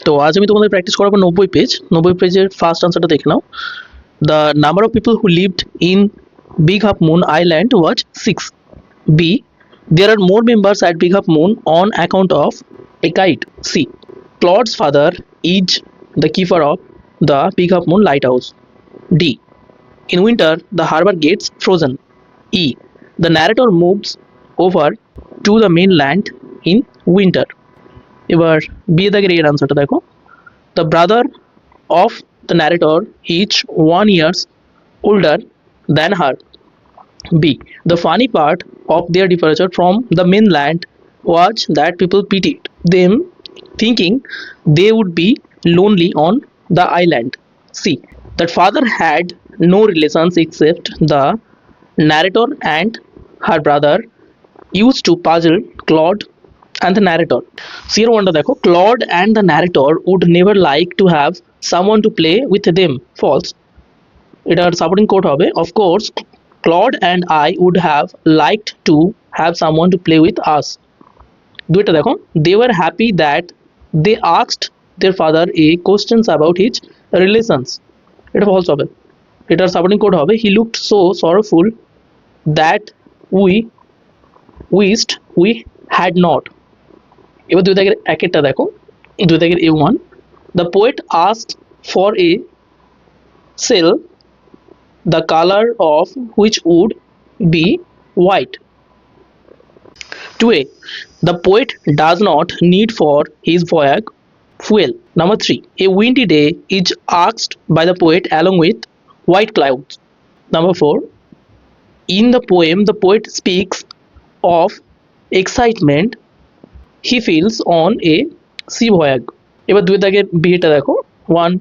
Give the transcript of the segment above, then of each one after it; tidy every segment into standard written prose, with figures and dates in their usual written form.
তো আজ আমি তোমাদের প্র্যাকটিস করাবো 90 পেজ। 90 পেজের ফার্স্ট আনসারটা দেখে নাও। The number of people who lived in big half moon island was 6. B, there are more members at Big Half Moon on account of a kite. C, Claude's father is the keeper of the Big Half Moon lighthouse. D, in winter the harbor gets frozen. E, the narrator moves over to the mainland in winter. এবার B দাগের এর আনসারটা দেখো। The brother of the narrator is 1 year older than her. B, the funny part of their departure from the mainland was that people pitied them, thinking they would be lonely on the island. C, that father had no relations except the narrator and her brother used to puzzle Claude and the narrator. C এর ওয়ানটা দেখো, Claude and the narrator would never like to have someone to play with them. False. এটার supporting code হবে, of course Claude and I would have liked to have someone to play with us. দুইটা দেখো, they were happy that they asked their father a questions about his relations. এটা false হবে। এটার supporting code হবে, he looked so sorrowful that we wished we had not. এবার দুই দাগের একেরটা দেখো, দুই দাগের A1, the poet asked for a cell the color of which would be white. 2a, the poet does not need for his voyage fuel. Number 3, a windy day is asked by the poet along with white clouds. Number 4, in the poem the poet speaks of excitement he feels on a sea voyage. এবার দুই দাগের beta দেখো, 1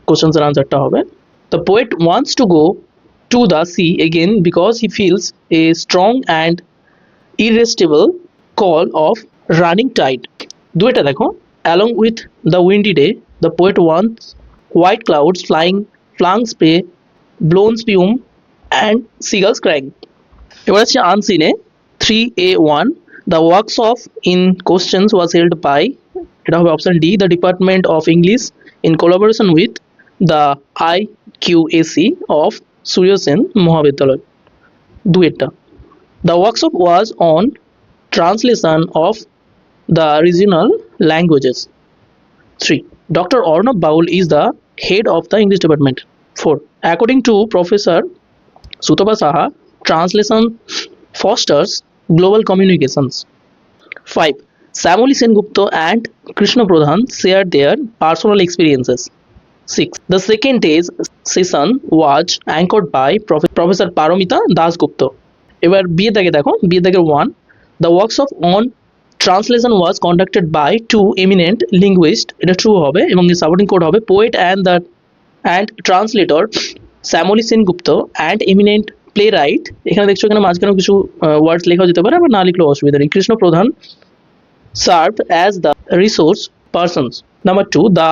questions এর আনসারটা হবে, the poet wants to go to the sea again because he feels a strong and irresistible call of running tide. দুইটা দেখো, along with the windy day the poet wants white clouds flying spray, blown spume and seagulls crying. এবার আছে আনসিনে 3a1, the workshop in questions was held by, এটা হবে option D, the Department of English in collaboration with the IQAC of Surya Sen Mahavidyalaya. দুইটা, the workshop was on translation of the regional languages. 3, Dr. Arnab Baul is the head of the English department. 4, according to Professor Sutapa Saha, translation fosters global communications. 5, Samoli Sengupta and Krishna Pradhan shared their personal experiences. 6, the second day's session was anchored by Professor Paramita Dasgupta. এবার বিয়ে দাগে দেখো, বিয়ে দাগের 1, the workshop on translation was conducted by 2 eminent linguists. এটা true হবে এবং এর সাপোর্টিং কোড হবে, poet and translator Samoli Sengupta and eminent playwright. এখানে দেখছো এখানে মাঝখানে কিছু ওয়ার্ডস লেখা যেতে পারে, আবার না লিখলেও অসুবিধা নেই, কৃষ্ণ প্রধান served as the resource persons. Number 2, the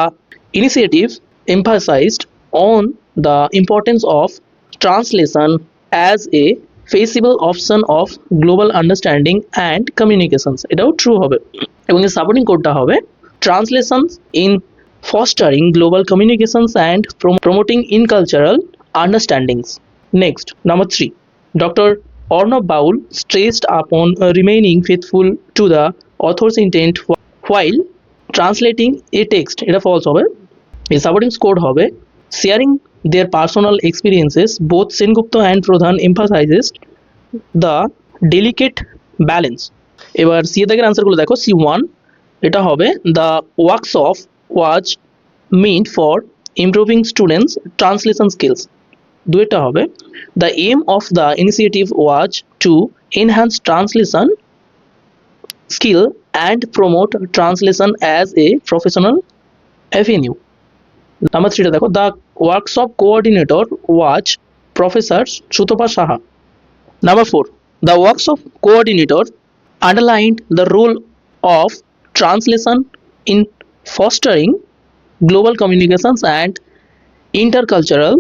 initiative emphasized on the importance of translation as a feasible option of global understanding and communications. এটাও ট্রু হবে এবং এর সাপোর্টিং কোডটা হবে, translations in fostering global communications and promoting intercultural understandings. Next, number 3, Dr. Arnab Baul stressed upon remaining faithful to the author's intent while translating a text. এটা false হবে। এই supporting code হবে, sharing their personal experiences both Sengupta and Pradhan emphasizes the delicate balance. এবার C এর দাগের আনসারগুলো দেখো, C1 এটা হবে, the workshop was meant for improving students translation skills. দুইটা হবে, the aim of the initiative was to enhance translation skill and promote translation as a professional avenue. Number 3 দেখো, the workshop coordinator was Professor Sutapa Saha. Number 4, the workshop coordinator underlined the role of translation in fostering global communications and intercultural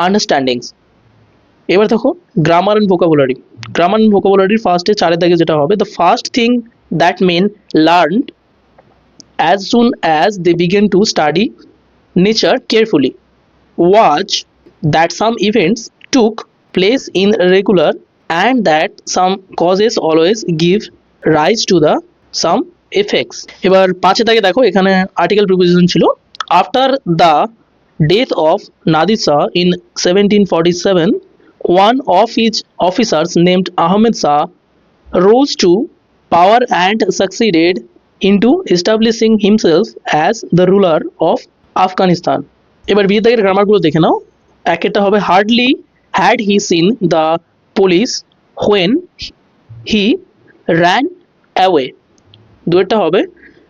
understandings. এবার দেখো grammar and ভোকাবুলারির ফার্স্টে 4 দাগে যেটা হবে, the first thing that men learned as soon as they begin to study nature carefully. Watch that some events took place in regular and that some causes always give rise to the some effects. এবার পাঁচে থেকে দেখো এখানে article preposition ছিল after the death of Nadir Shah in 1747 one of his officers named Ahmed Shah rose to power and succeeded into establishing himself as the ruler of Afghanistan. এবার বিয়ের দাগের গ্রামারগুলো দেখে নাও। একটা হবে hardly had he seen the police when he ran away. দুয়েরটা হবে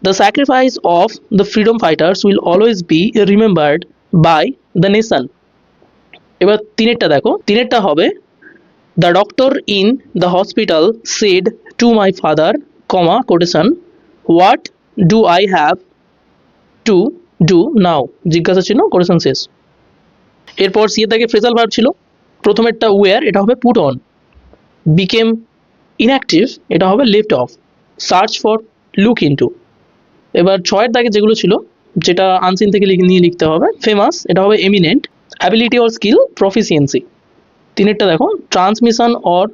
the sacrifice of the freedom fighters will always be remembered by the nation. এবার তিনেরটা দেখো, তিনেরটা হবে the doctor in the hospital said to my father comma quotation what do I have to do now, জিজ্ঞাসা চিহ্ন quotation শেষ। এরপর C এর দাগে ফ্রেজাল ভার্ব ছিল, প্রথমেরটা ওয়্যার, এটা হবে পুট অন। বিকেম ইনঅ্যাক্টিভ, এটা হবে left of. Search for, look into. এবার ছয়ের দাগে যেগুলো ছিল, যেটা আনসিন থেকে নিয়ে লিখতে হবে, ফেমাস, এটা হবে eminent. Ability or skill, proficiency. তিনেরটা দেখো ট্রান্সমিশন অর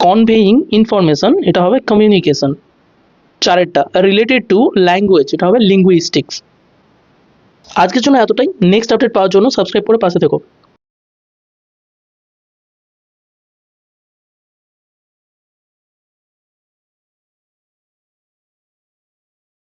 কনভেইং ইনফরমেশন, এটা হবে কমিউনিকেশন। চারেরটা রিলেটেড টু ল্যাঙ্গুয়েজ, এটা হবে লিঙ্গুইস্টিক্স। আজকের জন্য এতটাই। নেক্সট আপডেট পাওয়ার জন্য সাবস্ক্রাইব করে পাশে থেকো।